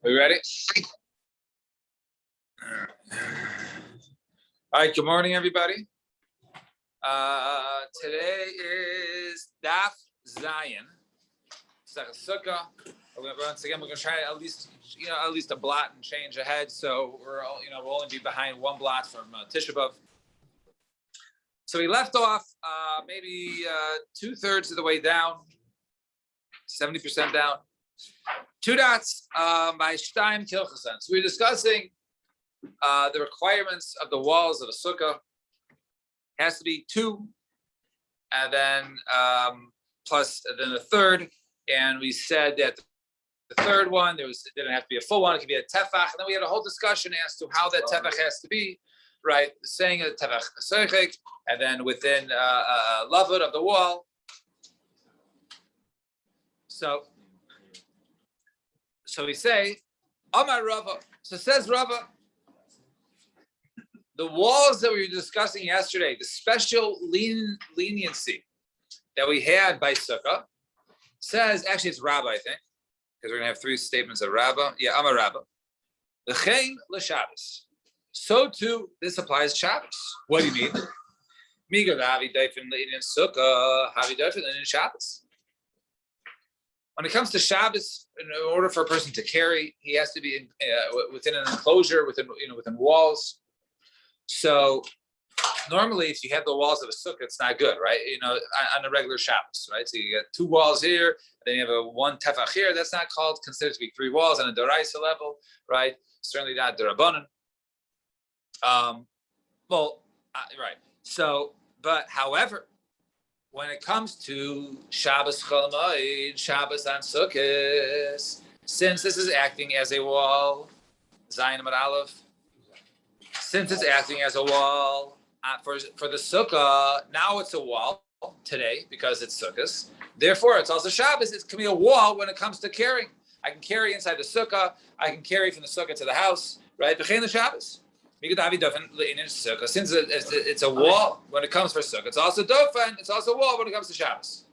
Are you ready? All right, good morning, everybody. Today is Daf Zion. Sukkah. Once again, we're going to try at least a blot and change ahead. So we'll only be behind one blot from Tisha B'Av. So we left off maybe 2/3 of the way down, 70% down. 2 dots by Shtaim Kilchasan. So we're discussing the requirements of the walls of a sukkah. It has to be 2, and then plus then a third. And we said that the third one it didn't have to be a full one; it could be a tefach. And then we had a whole discussion as to how that tefach has to be, right? Saying a tefach seichek, and then within lavud of the wall. So we say, Amar Rava. So says Rava, the walls that we were discussing yesterday, the special leniency that we had by Sukkah, says, actually it's Rabba, I think, because we're going to have 3 statements of Rabba. Yeah, Amar Rabba. L'chein l'Shabbos. So too, this applies to Shabbos. What do you mean? Miga v'havi dofen l'inyan Sukkah, havi dofen l'inyan Shabbos. When it comes to Shabbos, in order for a person to carry, he has to be within an enclosure, within walls. So normally, if you have the walls of a sukkah, it's not good, right? On a regular Shabbos, right? So you get 2 walls here, then you have one tefach here. That's not considered to be 3 walls on a doraisa level, right? Certainly not derabanan. Right. So, but however, when it comes to Shabbos Chol Moed, Shabbos on Sukkot, since this is acting as a wall, Zayin Amud Aleph, since it's acting as a wall for the Sukkah, now it's a wall today because it's Sukkot. Therefore, it's also Shabbos. It can be a wall when it comes to carrying. I can carry inside the Sukkah. I can carry from the Sukkah to the house, right? B'chein the Shabbos. Since it's a wall when it comes for Sukkah, it's also dofen. It's also a wall when it comes to Shabbos.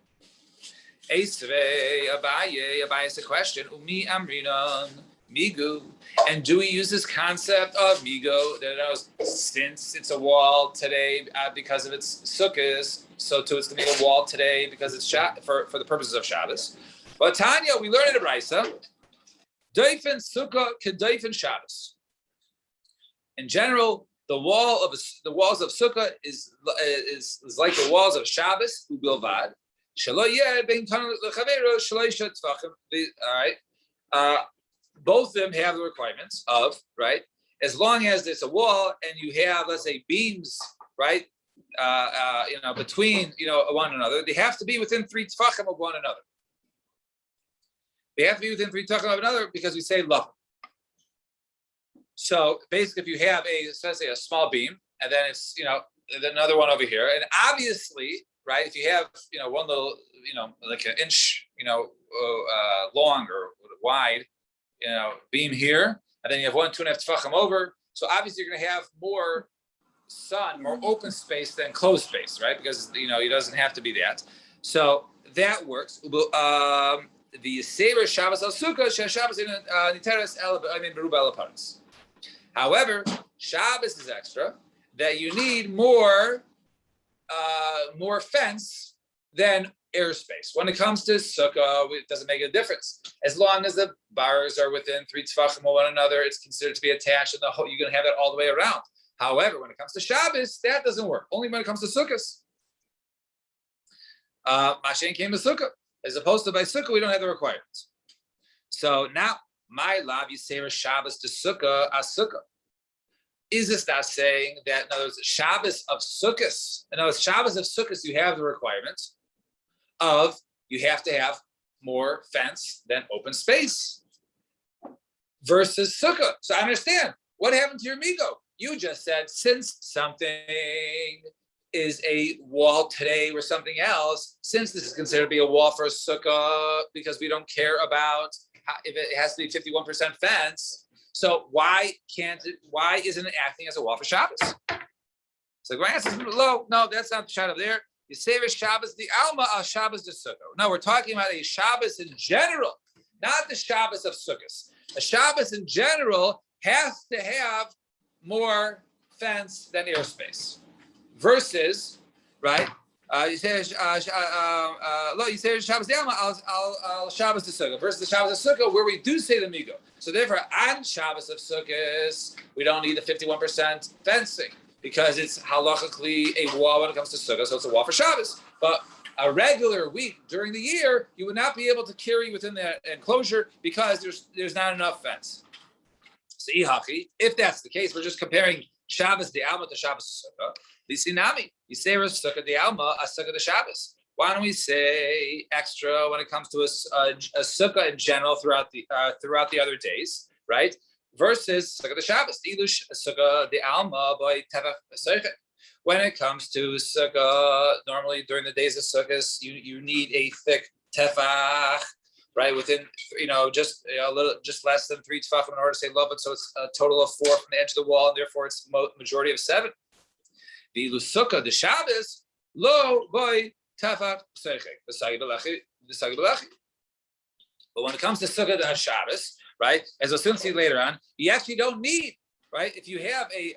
Abaye is a question. Umi amrinan migu, and do we use this concept of migo that knows since it's a wall today because of its Sukkahs, so too it's going to be a wall today because it's for the purposes of Shabbos. But Tanya, we learned in the Brisa, dofen Sukkah kedofen Shabbos. In general, the walls of Sukkah is like the walls of Shabbos ubilvad. All right, both of them have the requirements of right. As long as it's a wall and you have, let's say, beams, right? Between one another, they have to be within 3 tefachim of one another. They have to be within 3 tefachim of another because we say love. So basically, if you have let's say a small beam, and then it's another one over here, and obviously, right, if you have one little like an inch long or wide beam here, and then you have 1 2.5 tefachim over, so obviously you're going to have more open space than closed space, right? Because it doesn't have to be that. So that works. The Sefer Shabbos al Sukkah Shabbos in Niteres Berubah Laparis. However, Shabbos is extra that you need more fence than airspace. When it comes to Sukkah, it doesn't make a difference. As long as the bars are within 3 tefachim of one another, it's considered to be attached, and you're going to have it all the way around. However, when it comes to Shabbos, that doesn't work. Only when it comes to Sukkahs. Mashen came to Sukkah. As opposed to by Sukkah, we don't have the requirements. So now, my lav Yisera Shabbos to Sukkah as Sukkah. Is this not saying that in other words, Shabbos of Sukkot? In other words, Shabbos of Sukkot, you have the requirements of you have to have more fence than open space versus Sukkah. So I understand what happened to your migo. You just said since something is a wall today or something else, since this is considered to be a wall for a Sukkah because we don't care about if it has to be 51% fence, so why isn't it acting as a wall for Shabbos? So the Gemara says, no, that's not the shot of there. You say Shabbos, the Alma al Shabbos de Sukkah. No, we're talking about a Shabbos in general, not the Shabbos of Sukkot. A Shabbos in general has to have more fence than airspace. Versus, right? You say Shabbos al Shabbos the Sukkah versus the Shabbos of Sukkah where we do say the Migo. So therefore, on Shabbos of Sukkot, we don't need the 51% fencing because it's halachically a wall when it comes to Sukkah, so it's a wall for Shabbos. But a regular week during the year, you would not be able to carry within the enclosure because there's not enough fence. So if that's the case, we're just comparing Shabbos the Alma to Shabbos Sukkah. Lisinami, you say Sukkah the Alma, a Sukkah the Shabbos. Why don't we say extra when it comes to a Sukkah in general throughout the other days, right? Versus Sukkah the Shabbos, Ilush Sukkah the Alma by Tevach Sukkah. When it comes to Sukkah, normally during the days of Sukkot, you need a thick tefach, right? Within just a little, just less than 3 tefachim in order to say love it. So it's a total of 4 from the edge of the wall, and therefore it's majority of 7. The Sukkah, the Shabbos, lo boy tefach seichek the sagi belachi. But when it comes to Sukkah the Shabbos, right? As we'll soon see later on, you actually don't need. Right? If you have a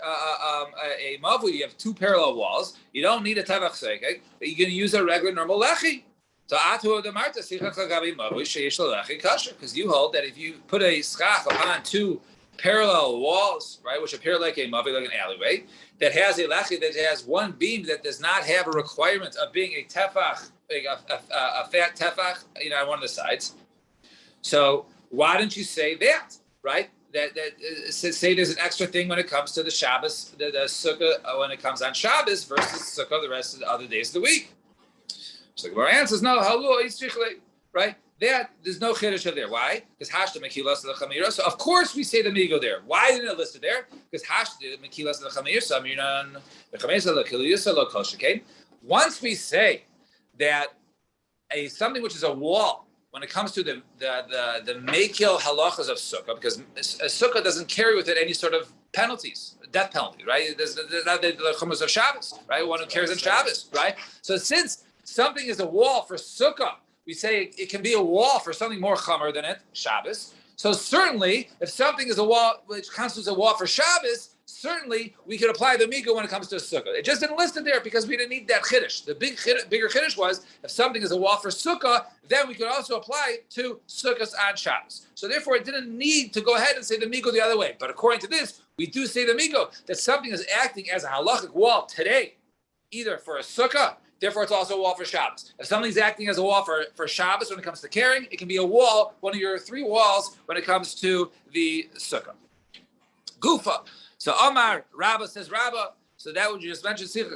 mavu, you have 2 parallel walls. You don't need a tevach seikek. You can use a regular normal lechi. So atu demarta sichach lagabi mavu sheish lechi kasher. Because you hold that if you put a schach upon 2 parallel walls, right, which appear like a mavu, like an alleyway, that has a lechi that has 1 beam that does not have a requirement of being a tefach, a fat tefach, on one of the sides. So why don't you say that, right? That say there's an extra thing when it comes to the Shabbos, the Sukkah when it comes on Shabbos versus Sukkah the rest of the other days of the week. So the Gemara answers no, right? That there's no chiddush there. Why? Because hashda mekilas lechamira. So of course we say the migo there. Why didn't it list it there? Because hashda mekilas lechamira. So amiran lechamisa lekiliyusa lekol. Once we say that something which is a wall. When it comes to the mekil halachas of sukkah, because a sukkah doesn't carry with it any sort of penalties, death penalty, right? There's not the chumas of Shabbos, right? One who carries on Shabbos, right? So since something is a wall for sukkah, we say it can be a wall for something more chamer than it, Shabbos. So certainly, if something is a wall which constitutes a wall for Shabbos, certainly we could apply the migo when it comes to a sukkah. It just didn't list it there because we didn't need that chiddush. The bigger chiddush was if something is a wall for sukkah, then we could also apply it to sukkahs on Shabbos. So therefore, it didn't need to go ahead and say the migo the other way. But according to this, we do say the migo that something is acting as a halachic wall today, either for a sukkah. Therefore, it's also a wall for Shabbos. If something's acting as a wall for Shabbos when it comes to carrying, it can be a wall, one of your 3 walls when it comes to the sukkah. Gufa. So Omar, Rabba says Rabba. So that would you just mentioned. If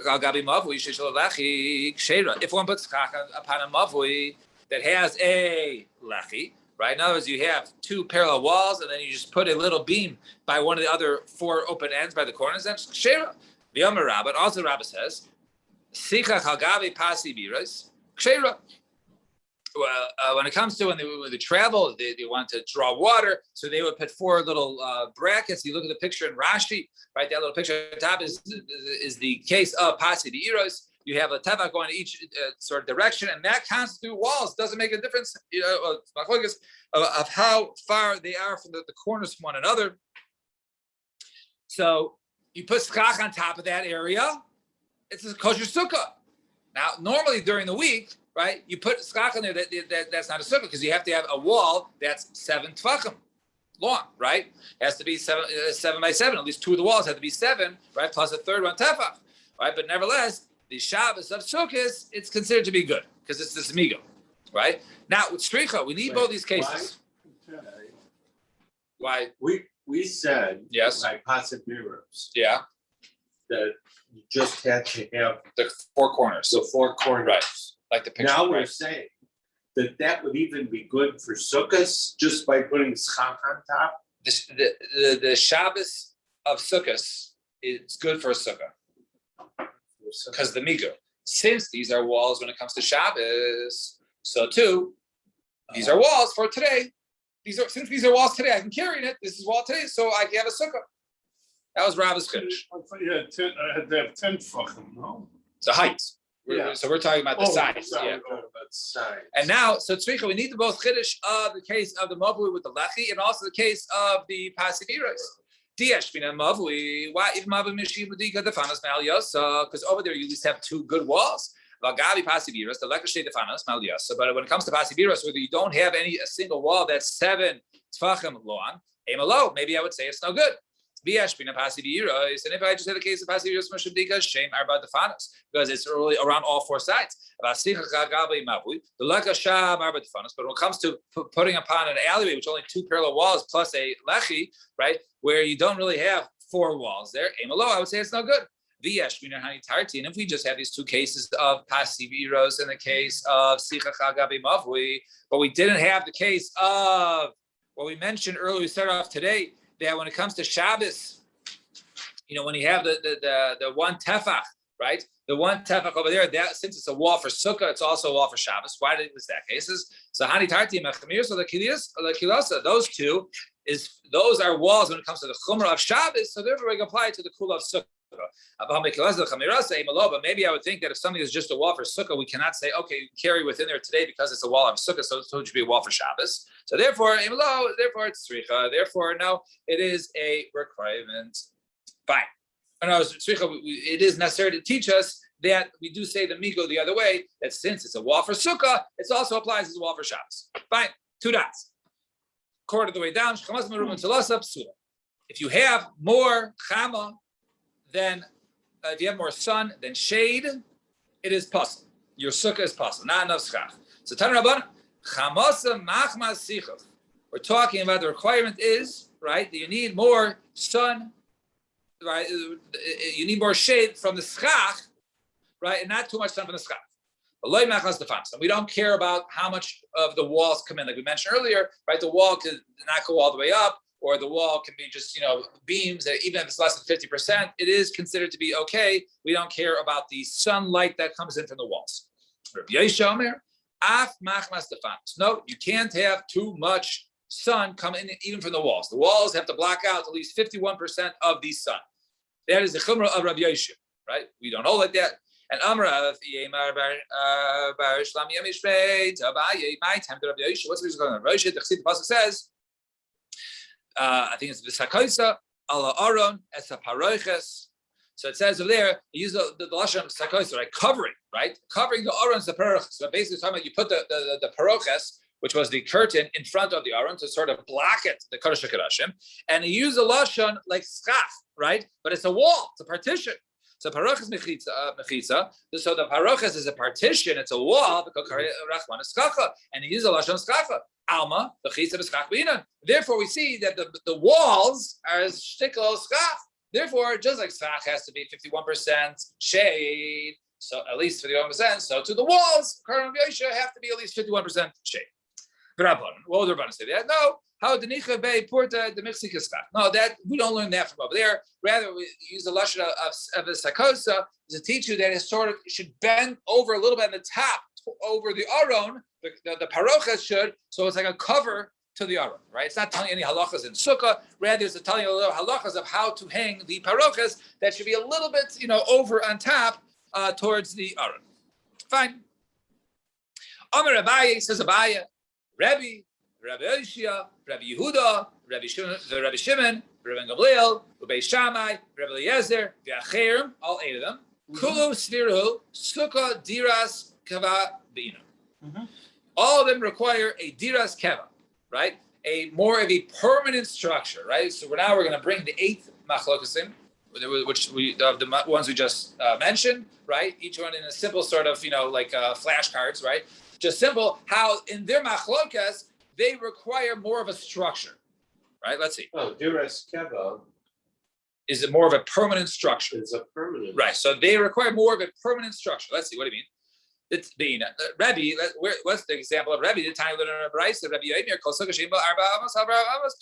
one puts chach upon a mavui that has a lechi, right? In other words, you have 2 parallel walls, and then you just put a little beam by one of the other 4 open ends by the corners. That's kshera. The Omar Rabba. Also Rabba says, Sichach hagavi pasi biras kshera. Well, when it comes to when they travel, they want to draw water, so they would put 4 little brackets. You look at the picture in Rashi, right? That little picture at the top is the case of pasi the eros. You have a tevach going to each sort of direction, and that constitutes walls. Doesn't make a difference, of how far they are from the corners from one another. So you put schach on top of that area. It's a kosher sukkah. Now, normally during the week, right, you put schach on there that's not a sukkah because you have to have a wall that's 7 tefachim long, right? It has to be 7 by 7. At least 2 of the walls have to be 7, right? Plus a third one tefach, right? But nevertheless, the Shabbos of Sukkot, it's considered to be good because it's this migo, right? Now with stricha, we need both these cases. Why? We said yes, like passive mirrors. Yeah. That you just had to have the 4 corners. The 4 corners. Right. Like the picture. Now we're saying that would even be good for sukkahs just by putting schach on top. The Shabbos of Sukkot is good for a sukkah because the migo. Since these are walls when it comes to Shabbos, so too these are walls for today. Since these are walls today, I can carry it. This is wall today, so I can have a sukkah. That was Rabba's chiddush. I thought you had 10. I had to have 10 tefachim, no? It's a height. So we're talking about the size. Sorry, Yeah. we're talking about size. And now, so tzricha, we need the both chiddush of the case of the mavui with the lechi, and also the case of the pasiviros. Diashbina mavui, why if mavui mishim udika defanas maliosa? Because over there you at least have two good walls. Vagavi pasiviros, the lekashe defanas maliosa. But when it comes to pasiviros, whether you don't have a single wall that's 7 tfachim long, emalo, maybe I would say it's no good. And if I just had the case of pasiviros mashubdika, shame arba defanas, because it's really around all four sides. But when it comes to putting upon an alleyway, which only 2 parallel walls plus a lechi, right, where you don't really have 4 walls there, I would say it's no good. And if we just have these 2 cases of pasiviros in the case of sichach agabi mavui, but we didn't have the case of what we mentioned earlier, we started off today, that when it comes to Shabbos, when you have the one tefach, right? The one tefach over there, that since it's a wall for sukkah, it's also a wall for Shabbos. Why did this that cases? So hani tarti mechamiros or the kilasa, those are walls when it comes to the chumrah of Shabbos. So therefore, we can apply it to the kula of sukkah. But maybe I would think that if something is just a wall for sukkah, we cannot say, okay, you carry within there today because it's a wall of sukkah, so it should be a wall for Shabbos. So therefore, it's tzricha. Therefore, no, it is a requirement. Fine. No, it is necessary to teach us that we do say the migo the other way, that since it's a wall for sukkah, it also applies as a wall for Shabbos. Fine. 2 dots. Quarter of the way down. If you have more chama, then if you have more sun than shade, it is possible. Your sukkah is possible, not enough schach. So Tan Rabban, chamasa machmas sichach. We're talking about the requirement is, right, that you need more sun, right? You need more shade from the schach, right, and not too much sun from the schach. And we don't care about how much of the walls come in. Like we mentioned earlier, right, the wall could not go all the way up, or the wall can be just, beams, that even if it's less than 50%, it is considered to be okay. We don't care about the sunlight that comes in from the walls. No, you can't have too much sun come in even from the walls. The walls have to block out at least 51% of the sun. That is the chumrah of Rabbi Yeshua, right? We don't hold like that. And Amra, what's the reason going on? Rabbi Yeshua, the pasuk says, I think it's v'sakoisa ala aron es paroches. So it says over there, you use the lashon sakoisa, right? Covering the aron is the paroches. So basically, talking about you put the paroches, which was the curtain, in front of the aron to sort of block it, the kodesh HaKodashim, and you use the lashon like schach, right? But it's a wall, it's a partition. So paroches mechitza. So the paroches is a partition, it's a wall. And he uses a lashon skacha. Alma mechitza b'skach b'inan. Therefore, we see that the walls are shtikol skach. Therefore, just like skach has to be 51% shade, so at least 51%. So to the walls, current Yosha have to be at least 51% shade. What would the Rabbanan say? That no. How the nicha bay porta the mixikaskach? No, that we don't learn that from over there. Rather, we use the lashon of the sakosa to teach you that it sort of should bend over a little bit on the top over the aron. The parochas should, so it's like a cover to the aron, right? It's not telling you any halachas in sukkah. Rather, it's telling you a little halachas of how to hang the parochas that should be a little bit, over on top towards the aron. Fine. Amar Abaye says Abaye, Rabbi Yoshia, Rabbi Yehuda, Rabbi Shimon, Rabbi Gamliel, Rabbi Shammai, Rabbi Eliezer, the Acherim, all 8 of them. Kulu Sviru, Sukkah Diras Kava Bina. All of them require a Diras Kava, right? More of a permanent structure, right? So we're going to bring the 8th machlokasim, which the ones we just mentioned, right? Each one in a simple sort of, like flashcards, right? Just simple how in their machlokas, they require more of a structure, right? Let's see. Oh, Diras Keva is it more of a permanent structure? It's a permanent. Right. So they require more of a permanent structure. Let's see. What do you mean? It's being Rabbi. What's the example of Rabbi? The time of the Rabbi Yomi called sukkah shimba arba amos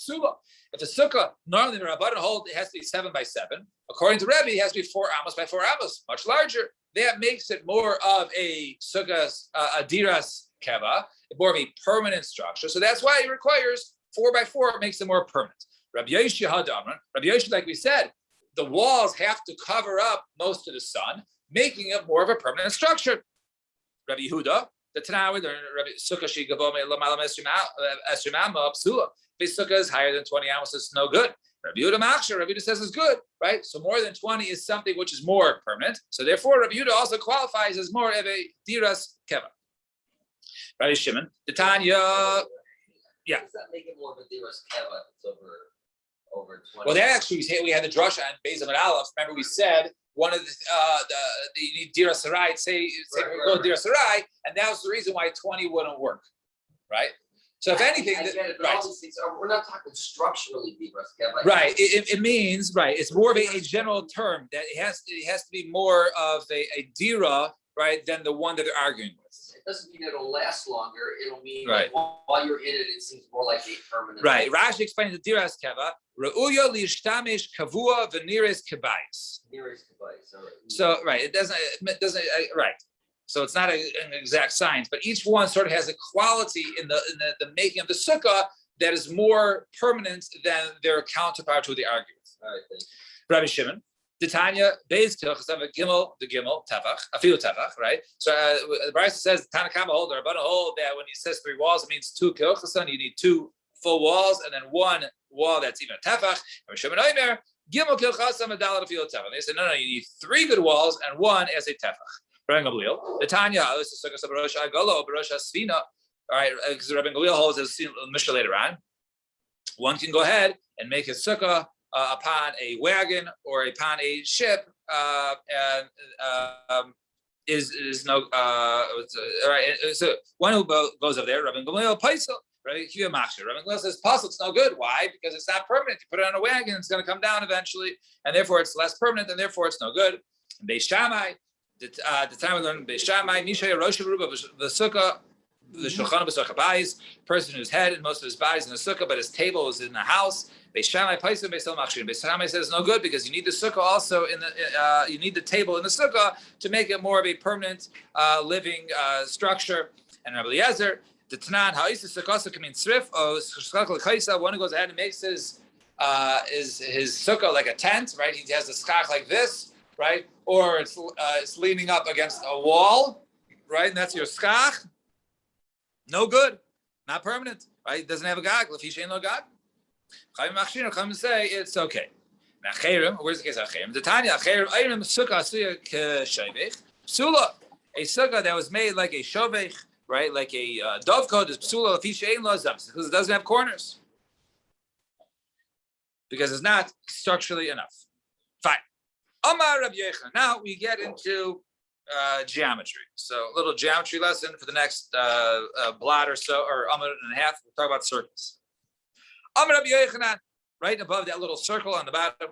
psula. If the sukkah normally the Rabbanan hold it has to be 7 by 7. According to Rabbi, it has to be 4 amos by 4 amos, much larger. That makes it more of a sukkah, a diras keva, more of a permanent structure. So that's why it requires 4 by 4. It makes it more permanent. Rabbi Yoshia Hadamran. Rabbi Yoshia, like we said, the walls have to cover up most of the sun. making it more of a permanent structure. Rabbi Yehuda, the Tanah, Rabbi Sukkah Shigavome Lamalam Esrimama Psula. If Sukkah is higher than 20 amos, it's no good. Rabbi Yehuda Machshir, Rabbi Yehuda says it's good, right? So more than 20 is something which is more permanent. So therefore, Rabbi Yehuda also qualifies as more of a diras keva. Rabbi Shimon, the Tanya, yeah. Does that make it more of a diras keva? It's over 20. Well, that actually we had the drasha on Beis Amid Aleph. Remember, we said one of the you need diras sarai. Say go diras sarai, and that was the reason why 20 wouldn't work, right? So if anything, I get it, but right. all these things we're not talking structurally diras keva. Right. It means, right, it's more of a general term that it has to be more of a dira, right, than the one that they're arguing with. It doesn't mean it'll last longer. It'll mean Right. like, while you're in it, it seems more like a permanent. Right. Rashi explains the diras keva. Reuya lishtamish kavua v'niris kebayis. Nearest device. All right. So right, it doesn't right. So it's not an exact science, but each one sort of has a quality in the making of the sukkah that is more permanent than their counterpart who they argue with. All right. Thanks. Rabbi Shimon, Titania, Beis Kilchas have a gimel, the gimel tefach, a few tefach, right? So the Brisa says Tanakama hold, the Rabbana hold that when he says 3 walls, it means 2 kilchasan. You need 2 full walls and then 1 wall that's even a tefach. Rabbi Shimon Omer, gimel kilchasam adalat a few tefach. They said no, you need 3 good walls and 1 as a tefach. Rabbi Gamliel, the Tanya, this is sukkah Barosh Agolo, Barosh Asfina. All right, because Rabbi Gamliel holds as Mishnah later on. One can go ahead and make a sukkah upon a wagon or upon a ship, and is no all right. So one who goes over there, Rabbi Gamliel Paisel, Rabbi Kiva Machshir. Rabbi Gamliel says Paisel, it's no good. Why? Because it's not permanent. You put it on a wagon, it's going to come down eventually, and therefore it's less permanent, and therefore it's no good. And Beis Shammai, the time we learned Beis Shammai, Mishay Rosh Ruba the sukkah. The shulchan b'sukkah bayis, person whose head and most of his body is in the sukkah, but his table is in the house. Beis Shammai paisim Beis Machshir. Beis Shammai says no good because you need the sukkah also in the you need the table in the sukkah to make it more of a permanent living structure. And Rabbi Eliezer, the Tanan ha'isa sukkah can mean tzrif or shkach l'kaisa. One who goes ahead and makes his sukkah like a tent, right? He has the skach like this, right? Or it's leaning up against a wall, right? And that's your skach. No good, not permanent, right? It doesn't have a gag. If ain't no gag, Chaim Machshir come say it's okay. Now Chayrim, where's the case of Chayrim? The Tanya Chayrim Ayrim Sukkah Asuya Shavich Psula, a sukkah that was made like a shavich, right? Like a dovecote is psula if ain't lo because it doesn't have corners, because it's not structurally enough. Fine. Amar Rabbi Yochanan. Now we get into geometry. So a little geometry lesson for the next blot or so, or a minute and a half. We'll talk about circles. Amar Rabbi Yochanan, right above that little circle on the bottom.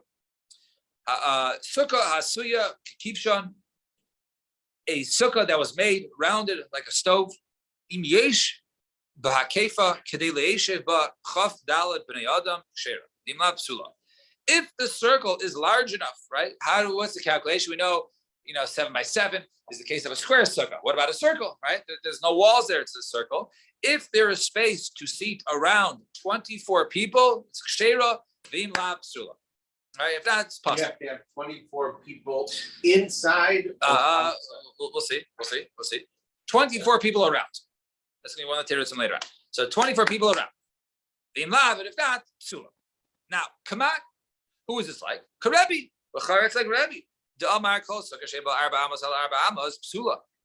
Sukkah hasuya kikipshon, a sukkah that was made rounded like a stove. Im yesh b'hakefa kedei le'eshev ba chaf daled b'nei adam shera dimla psula. If the circle is large enough, right? What's the calculation? We know 7 by 7 is the case of a square sukkah. What about a circle, right? There's no walls there. It's a circle. If there is space to seat around 24 people, it's kshera v'im la psula. Right? If not, it's possible. You have to have 24 people inside. We'll see. 24 people around. That's going to be one of the terrorism later on. So 24 people around. V'im la, but if not, psula. Now, come on. Who is this like? Karebi. It's like Rebbe.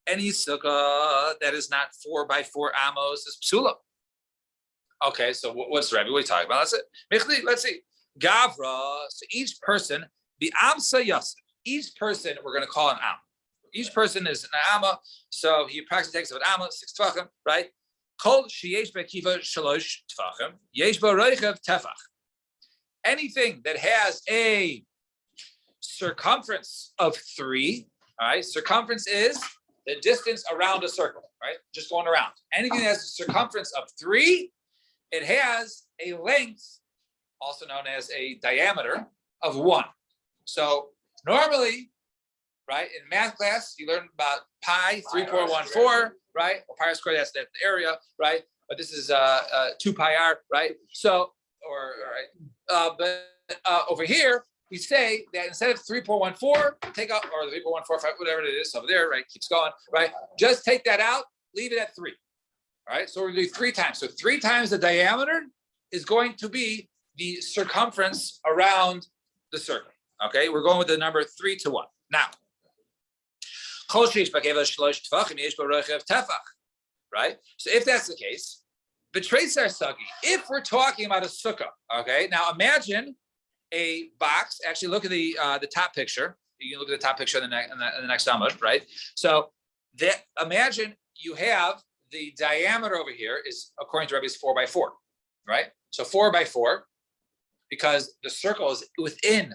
Any sukkah that is not 4 by 4 amos is psula. Okay, so what's Rebbe? What are you talking about? Let's see. Gavra. So each person, the amsa yasif. Each person we're going to call an am. Each person is an amma. So he practically takes an amma 6 tefachim, right? Kol sheyesh bekiva 3 tefachim. Yesh ba reichav tefach. Anything that has a circumference of 3, all right? Circumference is the distance around a circle, right? Just going around. Anything that has a circumference of 3, it has a length, also known as a diameter, of 1. So normally, right, in math class, you learn about pi 3.14, right? Or pi squared, that's the area, right? But this is 2 pi r, right? So, but over here, we say that instead of 3.14, take out, or 3.145, whatever it is over there, right? Keeps going, right? Just take that out, leave it at 3. All right, so we're gonna do 3 times. So 3 times the diameter is going to be the circumference around the circle. Okay, we're going with the number 3 to 1. Now, right? So if that's the case, if we're talking about a sukkah, okay, now imagine a box. Actually, look at the top picture. You can look at the top picture in the next amud, right? So that imagine you have the diameter over here is, according to Rebbe, is 4 by 4, right? So 4 by 4, because the circle is within,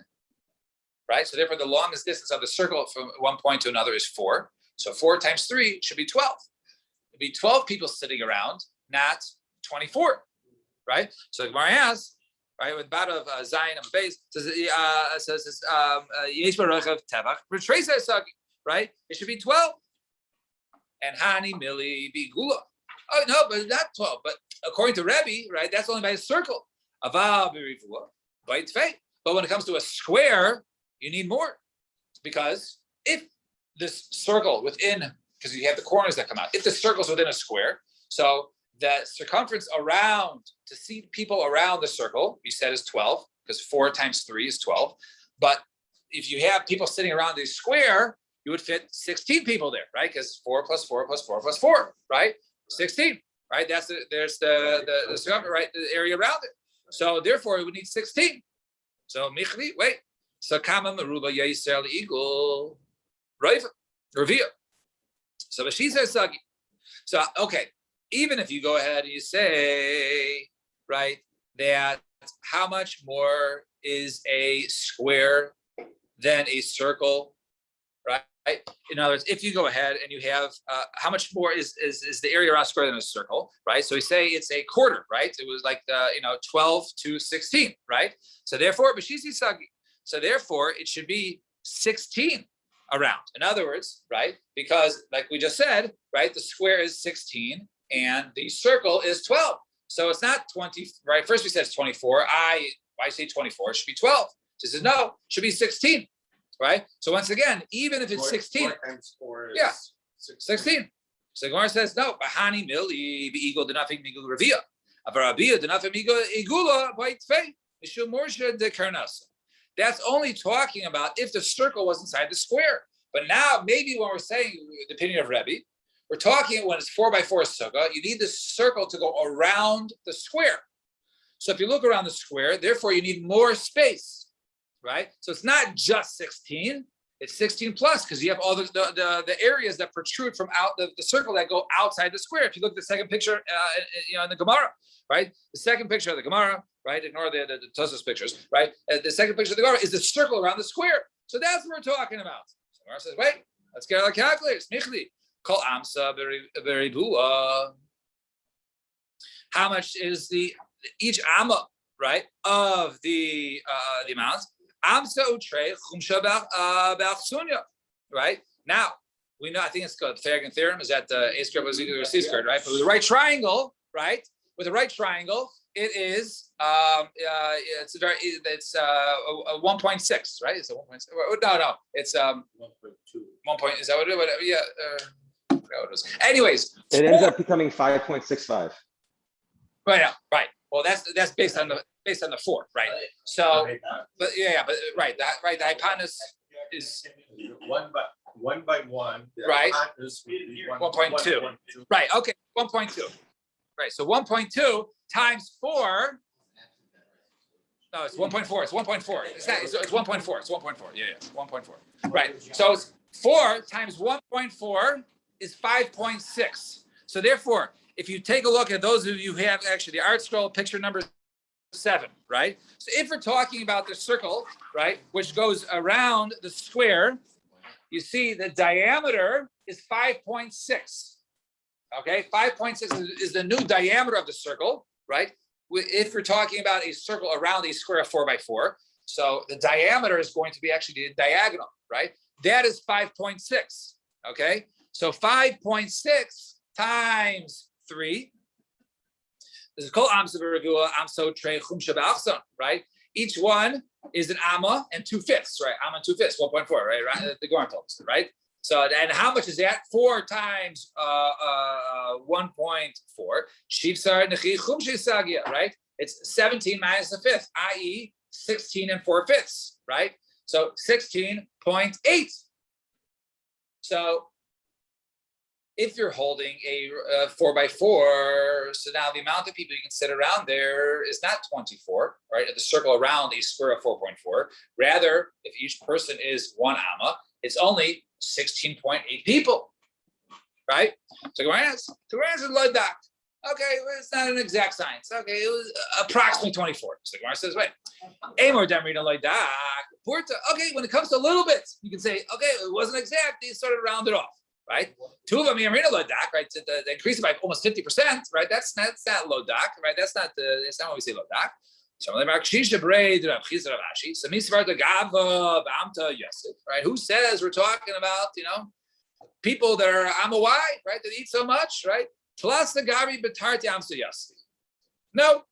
right? So therefore, the longest distance of the circle from one point to another is 4. So 4 times 3 should be 12. It'd be 12 people sitting around, not 24, right? So the Gemara asks, right, with bat of Zion and base says Yesh Baruch of Tevach, right? It should be 12. And Hani Mili Bigula. Oh no, but not 12. But according to Rebbe, right, that's only by a circle. Aval Birivua, by Tfei. But when it comes to a square, you need more. Because if this circle within, because you have the corners that come out, if the circle's within a square, so the circumference around, to see people around the circle, we said is 12, because 4 times 3 is 12. But if you have people sitting around the square, you would fit 16 people there, right? Because 4 plus 4 plus 4 plus 4, right? 16, right? There's the circumference, right? The area around it. So therefore, it would need 16. So Michli, wait. So Kama Maruba Yisrael Eagle, right? Revia. So she says, so okay, even if you go ahead and you say, right, that how much more is a square than a circle, right? In other words, if you go ahead and you have how much more is the area around a square than a circle, right? So we say it's a quarter, right? It was like 12 to 16, right? So therefore, so therefore it should be 16 around. In other words, right? Because like we just said, right, the square is 16 and the circle is 12. So it's not 20, right? First we said it's 24. Why say 24? It should be 12. She says no, it should be 16. Right? So once again, even if it's 16, 4 times 4 is yeah, 16. So Gemara says no. Bahani mili beigul denafik migul revia. Avarabia denafik migul igula by tfei mishum morsha de karnas. That's only talking about if the circle was inside the square. But now maybe when we're saying the opinion of Rebbe, we're talking when it's 4 by 4 sukkah, you need the circle to go around the square. So if you look around the square, therefore you need more space. Right, so it's not just 16; it's 16 plus because you have all the areas that protrude from out the circle that go outside the square. If you look at the second picture, in the Gemara, right, the second picture of the Gemara, right, ignore the Tosfos pictures, right. The second picture of the Gemara is the circle around the square. So that's what we're talking about. So Gemara says, wait, let's get our calculators. Michli, call Amsa Beribua. How much is each Amma, right, of the amounts? Amsa utre chumsha b'achsunya. Right now, we know. I think it's called the Farragut theorem. Is that a squared plus equal to c squared, right? But with the right triangle, right? With the right triangle, it is it's 1.6, right? It's a 1.6. No, it's 1.2. 1 point. Is that what it is? Yeah. I forgot what it was. Anyways, it ends up becoming 5.65. Right. Right. Well, that's based on the 4, right? So, but right. The hypotenuse is 1 by 1. Right. 1.2. Right. Okay. 1.2. Right. So 1.2 times 4. No, it's 1.4. It's 1.4. It's 1.4. It's 1.4. Yeah. 1.4. Right. So it's 4 times 1.4 is 5.6. So therefore, if you take a look at those of you who have actually the art scroll picture number 7, right? So if we're talking about the circle, right, which goes around the square, you see the diameter is 5.6. Okay, 5.6 is the new diameter of the circle, right? If we're talking about a circle around a square of 4 by 4, so the diameter is going to be actually the diagonal, right? That is 5.6. Okay, so 5.6 times 3. This is called Amsa Beragua, Amso Tre Chumsha B'Achson, right? Each one is an amma and 2/5, right? Amma and 2/5, 1.4, right? The Gemara told us, right? So, and how much is that? 4 times 1.4. Shivsar nechi chumshi sagia, right? It's 17 minus the 5th, i.e., 16 and 4/5, right? So 16.8. So if you're holding a 4x4, so now the amount of people you can sit around there is not 24, right? The circle around a square of 4.4. Rather, if each person is 1 amma, it's only 16.8 people, right? So Gemara answers lodak. Okay, well, it's not an exact science. Okay, it was approximately 24. So Gemara says, wait, Amor Damrina lodak. Okay, when it comes to little bits, you can say, okay, it wasn't exact. You sort of round it off. Right, 2 of them right? The increase by almost 50%, right? That's not lodak, right? That's not what we say lodak. So right? Who says we're talking about people that are amawai, right? That eat so much, right? Plus the gabi betarti amsa yasi. No,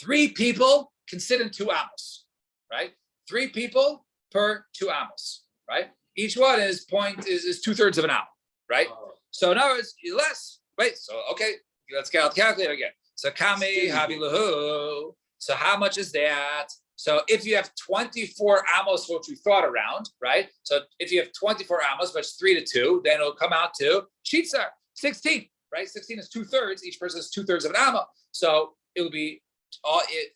3 people can sit in 2 amos, right? 3 people per 2 amos, right? Each one is 2/3 of an hour, right? So in other words, less. Wait, so okay, let's calculate again. So kami habi lahu. So how much is that? So if you have 24 amos, which we thought around, right? So if you have 24 amos, but it's 3 to 2, then it'll come out to shitsar 16, right? 16 is 2/3. Each person is 2/3 of an amma. So it would be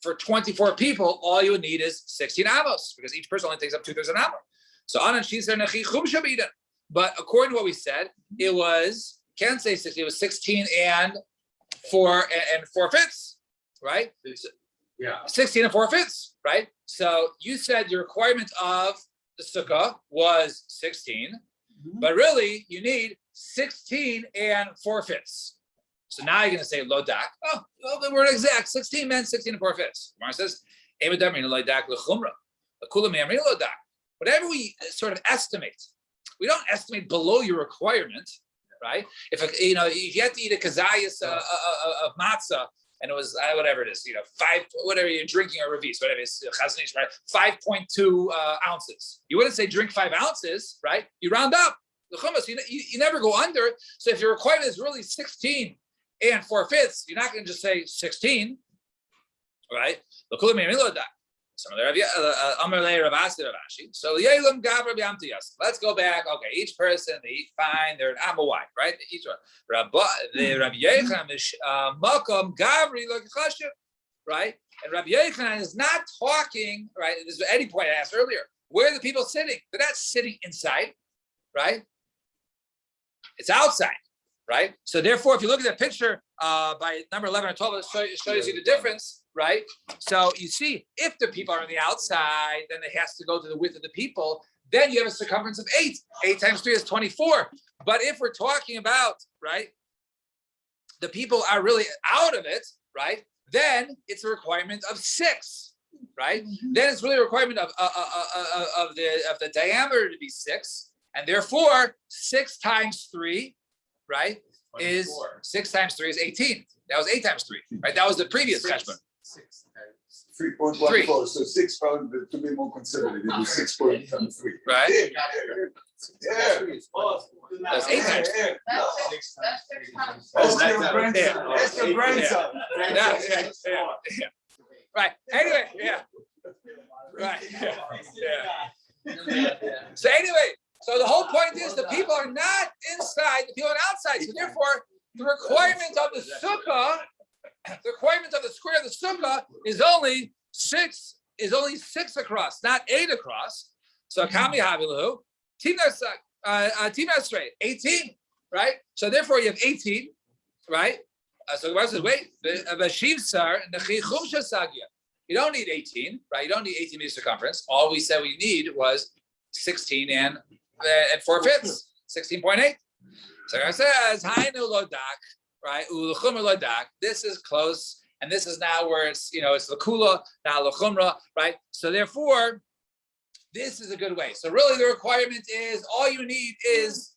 for 24 people. All you would need is 16 amos because each person only takes up 2/3 of an amma. So but according to what we said, it was can't say 16. It was 16 and 4/5, right? Yeah. 16 and 4/5, right? So you said your requirement of the sukkah was 16, but really you need 16 and 4/5. So now you're going to say lodak. Oh, well, the word exact 16 meant 16 and 4/5. Gemara says, whatever we sort of estimate, we don't estimate below your requirement, right? If you have to eat a kazayas of matzah, and it was whatever it is, 5, whatever you're drinking or revis, whatever it is, right? 5.2 ounces. You wouldn't say drink 5 ounces, right? You round up the chumash. You never go under. So if your requirement is really 16 and 4/5, you're not going to just say 16, right? So let's go back. Okay, each person they eat fine. They're an amawai, right? Each one. The Rabbi Yechon is makom gavri l'chashiv, right? And Rabbi Yechon is not talking, right? This is any point I asked earlier. Where are the people sitting? They're not sitting inside, right? It's outside, right? So therefore, if you look at the picture by number 11 or 12, it shows you the difference. Right, so you see, if the people are on the outside, then it has to go to the width of the people. Then you have a circumference of 8. 8 times 3 is 24. But if we're talking about the people are really out of it, right? Then it's a requirement of 6, right? Then it's really a requirement of the diameter to be 6, and therefore 6 times 3, right, 24. Is 6 times 3 is 18. That was 8 times 3, right? That was the previous cheshbon. 3.14, so 6 pounds to be more conservative. It was 6.3. Right? Yeah. That's 8 times 3. That's your grandson. That's your grandson. Yeah. Right. Anyway, yeah. Right. Yeah. So anyway, so the whole point is the people are not inside, the people are outside. So therefore, the requirement of the sukkah, the requirement of the square of the sukkah is only 6 across, not 8 across. So kami havilu, timnasrei, 18, right? So therefore you have 18, right? So the Gemara says, wait, you don't need 18, right? You don't need 18 meters circumference. All we said we need was 16 and 4/5, 16.8. So it says, Hainu lodak, right? Uluchumra lodak. This is close, and this is now where it's it's lakula, now luchumra, right? So therefore, this is a good way. So really, the requirement is all you need is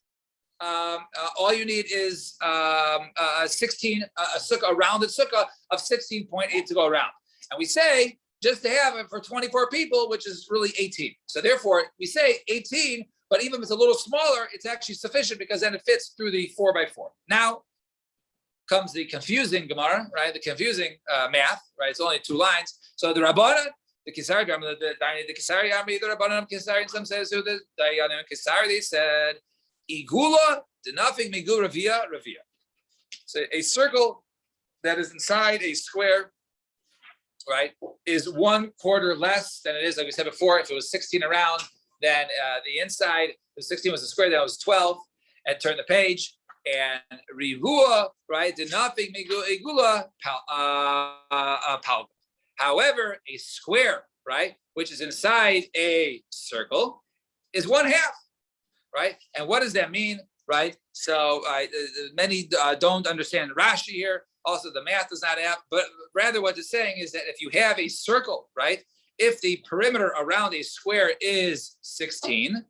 a 16 a sukkah, a rounded sukkah of 16.8 to go around. And we say just to have it for 24 people, which is really 18. So therefore, we say 18, but even if it's a little smaller, it's actually sufficient because then it fits through the 4x4. Now comes the confusing Gemara, right? The confusing math, right? It's only 2 lines. So the Rabbanan, the Kisari, the Kisari Army, the Rabbanan Kisari, and some says who the Dayanim Kisari, they said, Igula, nothing Migu Ravia. So a circle that is inside a square, right, is 1/4 less than it is, like we said before. If it was 16 around, then the inside, the 16 was a square, that was 12, and turn the page. And Rivua, right, did nothing Igula Pal. However, a square, right, which is inside a circle, is 1/2, right? And what does that mean, right? So many don't understand Rashi here. Also, the math does not have, but rather what it's saying is that if you have a circle, right, if the perimeter around a square is 16,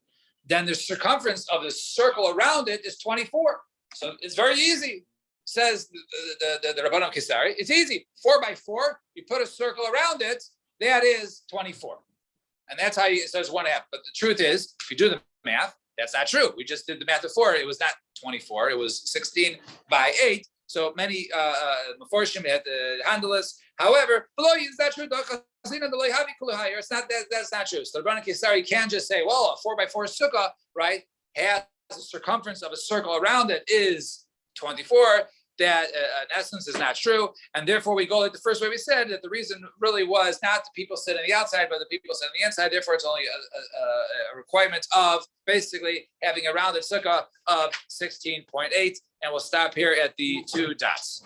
then the circumference of the circle around it is 24. So it's very easy, says the Rabbanan Kisari. It's easy. 4x4, you put a circle around it, that is 24. And that's how it says 1/2. But the truth is, if you do the math, that's not true. We just did the math before. It was not 24. It was 16/8. So many Meforshim had the handleless. However, below you, is that true? It's not that. That's not true. So the Rabbanan Kisari can just say, well, a 4x4 sukkah, right, has the circumference of a circle around it is 24. That in essence is not true, and therefore we go like the first way we said that the reason really was not the people sit on the outside, but the people sit on the inside. Therefore, it's only a requirement of basically having a rounded sukkah of 16.8, and we'll stop here at the 2 dots.